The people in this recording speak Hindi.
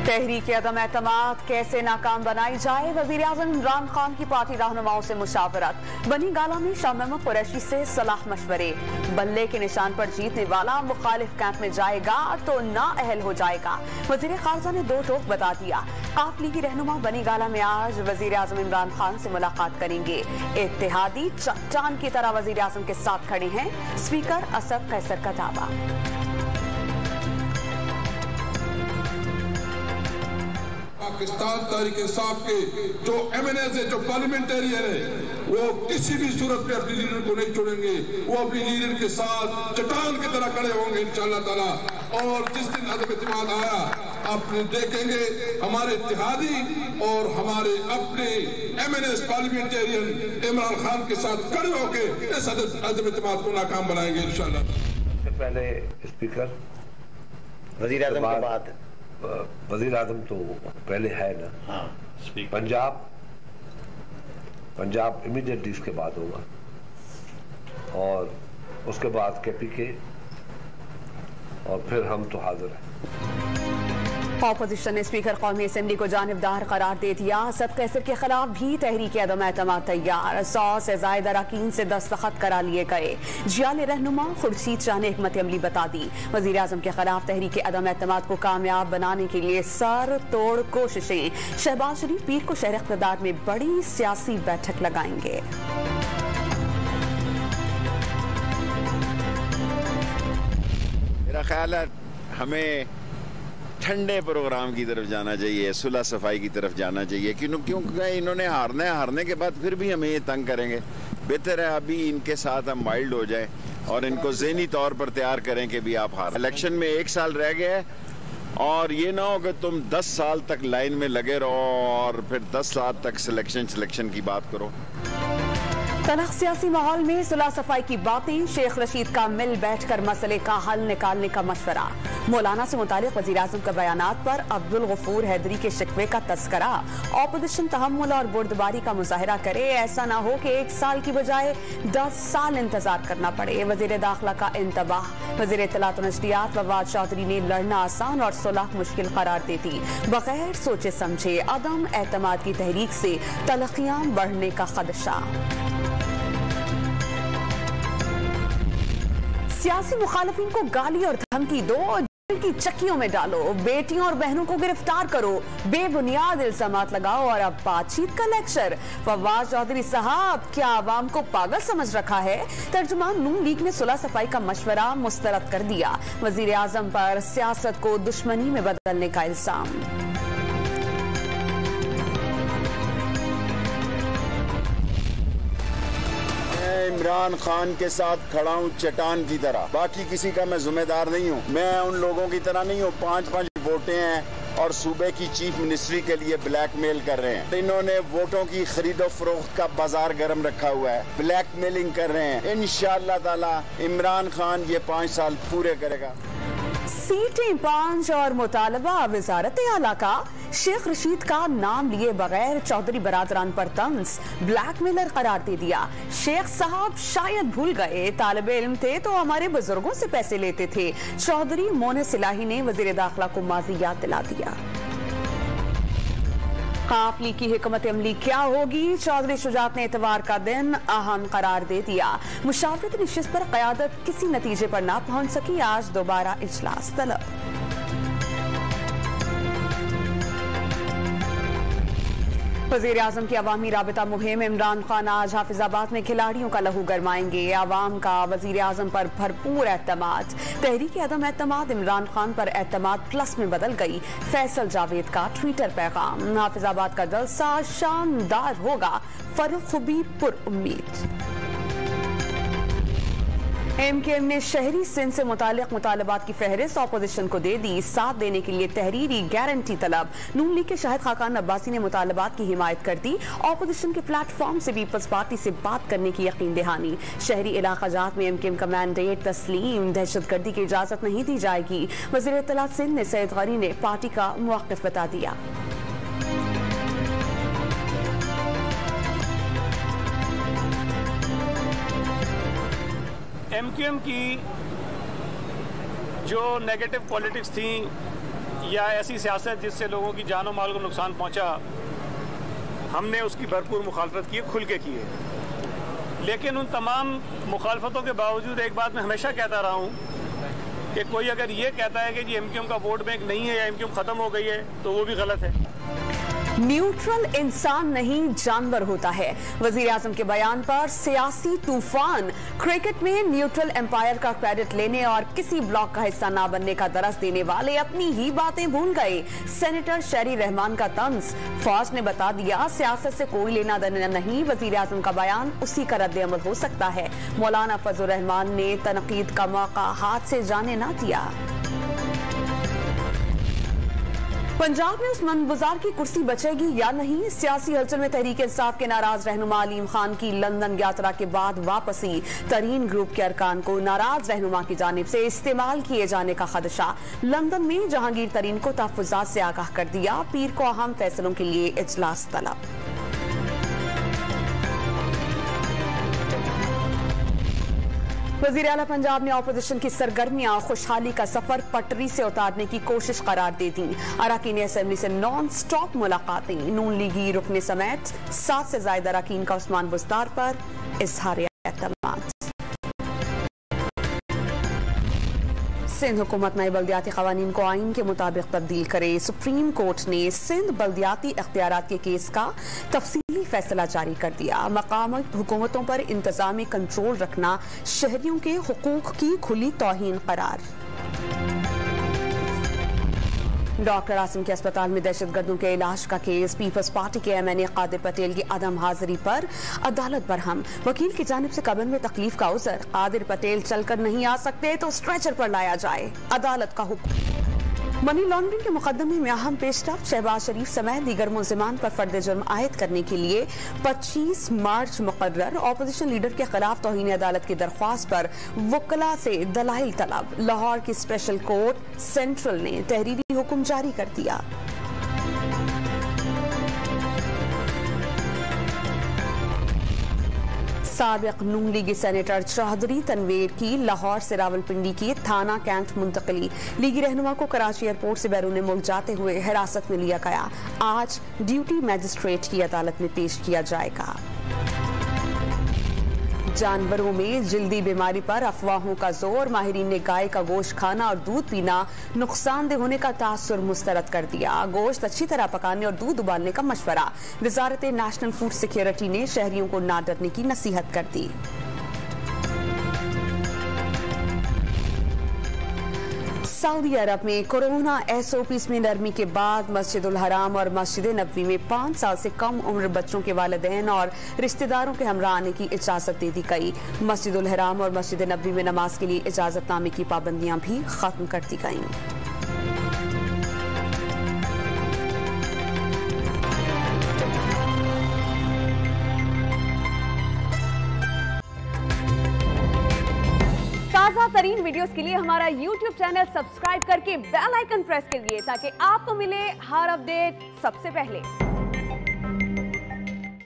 तहरीक अदम एतमाद कैसे नाकाम बनाई जाए, वजीर आजम इमरान खान की पार्टी रहनुमाओं से मुशावरत। बनी गाला में शाह महमूद कुरैशी से सलाह मशवरे। बल्ले के निशान पर जीतने वाला मुखालिफ कैंप में जाएगा तो नाअहल हो जाएगा। वजीर खारजा ने दो टोक बता दिया। आप लीगी रहनुमा बनी गाला में आज वजीर आजम इमरान खान से मुलाकात करेंगे। इत्तेहादी चट्टान की तरह वजीर आजम के साथ खड़े हैं, स्पीकर असद कैसर का दावा। पाकिस्तान तहरीक इंसाफ के जो एमएनएस है, जो पार्लियामेंटेरियन है, वो किसी भी सूरत में अपने लीडर को नहीं छोड़ेंगे। वो अपने लीडर के साथ चट्टान की तरह खड़े होंगे इंशाअल्लाह ताला। और जिस दिन अदम इत्तेमाद आया, आप देखेंगे हमारे इत्तेहादी और हमारे अपने एमएनएस पार्लियामेंटेरियन इमरान खान के साथ खड़े होकर इस अदम इत्तेमाद को नाकाम बनाएंगे इंशाअल्लाह। सबसे पहले स्पीकर, वजीर आजम के बाद वजीर आजम तो पहले है ना। हाँ, पंजाब इमीडिएटली इसके बाद होगा और उसके बाद केपीके और फिर हम तो हाजिर हैं। ऑपोजिशन ने स्पीकर कौमी असेंबली को जानिबदार करार दे दिया। असद कैसर के खिलाफ भी तहरीक अदम एतमाद तैयार। 100 से ज्यादा अरकान से दस्तखत करा लिए गए। जियाल रहनुमा खुर्शीद शाह ने हिकमत अमली बता दी। वजीर आजम के खिलाफ तहरीक अदम एतमाद को कामयाब बनाने के लिए सर तोड़ कोशिशें। शहबाज शरीफ पीर को शहर इक़्तिदार में बड़ी सियासी बैठक लगाएंगे। मेरा ख्याल है हमें ठंडे प्रोग्राम की तरफ जाना चाहिए, सुलह सफाई की तरफ जाना चाहिए। क्योंकि इन्होंने हारना है, हारने के बाद फिर भी हमें ये तंग करेंगे। बेहतर है अभी इनके साथ हम माइल्ड हो जाएं और इनको ज़हनी तौर पर तैयार करें कि भी आप हार। इलेक्शन में 1 साल रह गया है और ये ना हो कि तुम 10 साल तक लाइन में लगे रहो और फिर 10 साल तक सिलेक्शन की बात करो। तलख सियासी माहौल में सुलह सफाई की बातें। शेख रशीद का मिल बैठकर मसले का हल निकालने का मशवरा। मौलाना से मुतालिक वजीर आजम के बयानात पर अब्दुल गफूर हैदरी के शिकवे का तस्करा। ऑपोजिशन तहम्मुल और बुर्दबारी का मुजाहिरा करे, ऐसा ना हो कि 1 साल की बजाय 10 साल इंतजार करना पड़े। वजीर दाखिला का इंतबाह। वजीर इत्तलात और नशरियात फवाद चौधरी ने लड़ना आसान और सुलह मुश्किल करार दे दी। बगैर सोचे समझे अदम एतमाद की तहरीक से तलखियां बढ़ने का खदशा। सियासी मुखालिफिन को गाली और धमकी दो, जेल की चक्कियों में डालो, बेटियों और बहनों को गिरफ्तार करो, बेबुनियाद इल्जामात लगाओ और अब बातचीत का लेक्चर। फवाद चौधरी साहब, क्या आवाम को पागल समझ रखा है? तर्जुमान नून लीग ने सुलह सफाई का मशवरा मुस्तरद कर दिया। वजीर आजम पर सियासत को दुश्मनी में बदलने का इल्जाम। इमरान खान के साथ खड़ा हूँ चट्टान की तरह, बाकी किसी का मैं जिम्मेदार नहीं हूँ। मैं उन लोगों की तरह नहीं हूँ 5-5 वोटें हैं और सूबे की चीफ मिनिस्ट्री के लिए ब्लैकमेल कर रहे हैं। इन्होंने वोटों की खरीदो फरोख्त का बाजार गर्म रखा हुआ है, ब्लैकमेलिंग कर रहे हैं। इंशाअल्लाह ताला इमरान खान ये 5 साल पूरे करेगा। सीटें 5 और मुतालबा वज़ारत आला का। शेख रशीद का नाम लिए बगैर चौधरी बरादरान पर तंज, ब्लैकमेलर करार दे दिया। शेख साहब शायद भूल गए, तालिबे इल्म थे तो हमारे बुजुर्गों से पैसे लेते थे। चौधरी मोने सिलाही ने वजीर दाखिला को माजी याद दिला दिया। काफली की हिकमत अमली क्या होगी? चौधरी शुजात ने इतवार का दिन अहम करार दे दिया। मुशावरत नशिस्त पर क़यादत किसी नतीजे पर ना पहुंच सकी, आज दोबारा इजलास तलब। वज़ीर आज़म की अवामी राबिता मुहिम। इमरान खान आज हाफिजाबाद में खिलाड़ियों का लहू गरमाएंगे। आवाम का वज़ीर आज़म पर भरपूर एतमाद। तहरीक अदम एतमाद इमरान खान पर एतमाद प्लस में बदल गई। फैसल जावेद का ट्विटर पैगाम। हाफिजाबाद का जलसा शानदार होगा, फरूख खूबी पुर उम्मीद। MKM ने शहरी सिंध से मुतालिक मुतालबात की फहरिस्त ऑपोजिशन को दे दी। साथ देने के लिए तहरीरी गारंटी तलब। नून लीग के शाहिद खाकान अब्बासी ने मुतालबात की हिमायत कर दी। ऑपोजिशन के प्लेटफॉर्म से पीपल्स पार्टी से बात करने की यकीन दहानी। शहरी इलाका जात में MKM का मैंडेट तस्लीम। दहशतगर्दी की इजाजत नहीं दी जाएगी। वज़ीर इत्तलात सिंध ने सैयद गनी ने पार्टी का मौक़िफ़ बता दिया। MKM की जो नेगेटिव पॉलिटिक्स थी या ऐसी सियासत जिससे लोगों की जान और माल को नुकसान पहुंचा, हमने उसकी भरपूर मुखालफत की, खुल के की है। लेकिन उन तमाम मुखालफतों के बावजूद एक बात मैं हमेशा कहता रहा हूँ कि कोई अगर ये कहता है कि जी एमक्यूएम का वोट बैंक नहीं है या एमक्यूएम ख़त्म हो गई है तो वो भी गलत है। न्यूट्रल इंसान नहीं जानवर होता है, वजीर आजम के बयान पर सियासी तूफान। क्रिकेट में न्यूट्रल एम्पायर का क्रेडिट लेने और किसी ब्लॉक का हिस्सा ना बनने का दरस देने वाले अपनी ही बातें भूल गए। सेनेटर शहरी रहमान का तंज। फौज ने बता दिया सियासत से कोई लेना देना नहीं, वजीर आजम का बयान उसी का रद्द अमल हो सकता है। मौलाना फजल रहमान ने तनकीद का मौका हाथ से जाने ना दिया। पंजाब में उस्मान बुज़ार की कुर्सी बचेगी या नहीं? सियासी हलचल में तहरीक इंसाफ के नाराज रहनुमा अलीम खान की लंदन यात्रा के बाद वापसी। तरीन ग्रुप के अरकान को नाराज रहनुमा की जानिब से इस्तेमाल किए जाने का खदशा। लंदन में जहांगीर तरीन को तहफ़्फ़ुज़ात से आगाह कर दिया। पीर को अहम फैसलों के लिए इजलास तलब। वज़ीर आला पंजाब ने अपोजिशन की सरगर्मियां खुशहाली का सफर पटरी से उतारने की कोशिश करार दे दी। अरकान असेंबली से नॉन स्टॉप मुलाकातें। नून लीगी रुकने समेत 7 से ज्यादा अरकान का उस्मान बुज़दार पर इज़हार एतमाद। सिंध हुकूमत नए बल्दियाती कवानीन को आइन के मुताबिक तब्दील करे। सुप्रीम कोर्ट ने सिंध बल्दियाती इख्तियारात के केस का तफसीली फैसला जारी कर दिया। मकामी हुकूमतों पर इंतजामी कंट्रोल रखना शहरियों के हुकूक की खुली तौहीन करार। डॉक्टर आसिम के अस्पताल में दहशतगर्दों के इलाज का केस। पीपल्स पार्टी के एमएनए कादिर पटेल की अदम हाजिरी पर अदालत बरहम। वकील की जानिब से कब्र में तकलीफ का उज़र। कादिर पटेल चलकर नहीं आ सकते तो स्ट्रेचर पर लाया जाए, अदालत का हुक्म। मनी लॉन्ड्रिंग के मुकदमे में अहम पेशरफ। शहबाज शरीफ समेत दीगर मुलजिमान पर फर्द जुर्म आयद करने के लिए 25 मार्च मुकर्रर। ऑपोजिशन लीडर के खिलाफ तौहीन अदालत की दरख्वास्त पर वकला से दलाइल तलब। लाहौर की स्पेशल कोर्ट सेंट्रल ने तहरीरी हुक्म जारी कर दिया। साबिक नून लीगी सेनेटर चौधरी तनवीर की लाहौर से रावलपिंडी की थाना कैंट मुंतकली। लीगी रहनुमा को कराची एयरपोर्ट से बैरून मुल्क जाते हुए हिरासत में लिया गया। आज ड्यूटी मैजिस्ट्रेट की अदालत में पेश किया जाएगा। जानवरों में जल्दी बीमारी पर अफवाहों का जोर। माहिरीन ने गाय का गोश्त खाना और दूध पीना नुकसानदेह होने का तासुर मुस्तरद कर दिया। गोश्त अच्छी तरह पकाने और दूध उबालने का मशवरा। वजारत नेशनल फूड सिक्योरिटी ने शहरियों को ना डरने की नसीहत कर दी। सऊदी अरब में कोरोना एसओपीज़ में नरमी के बाद मस्जिदुल हराम और मस्जिद नबवी में 5 साल से कम उम्र बच्चों के वालिदैन और रिश्तेदारों के हमरा आने की इजाजत दे दी गई। मस्जिदुल हराम और मस्जिद नबवी में नमाज के लिए इजाजतनामे की पाबंदियां भी खत्म कर दी गईं। ताज़ा तरीन वीडियोस के लिए हमारा YouTube चैनल सब्सक्राइब करके बेल आइकन प्रेस कीजिए ताकि आपको मिले हर अपडेट सबसे पहले।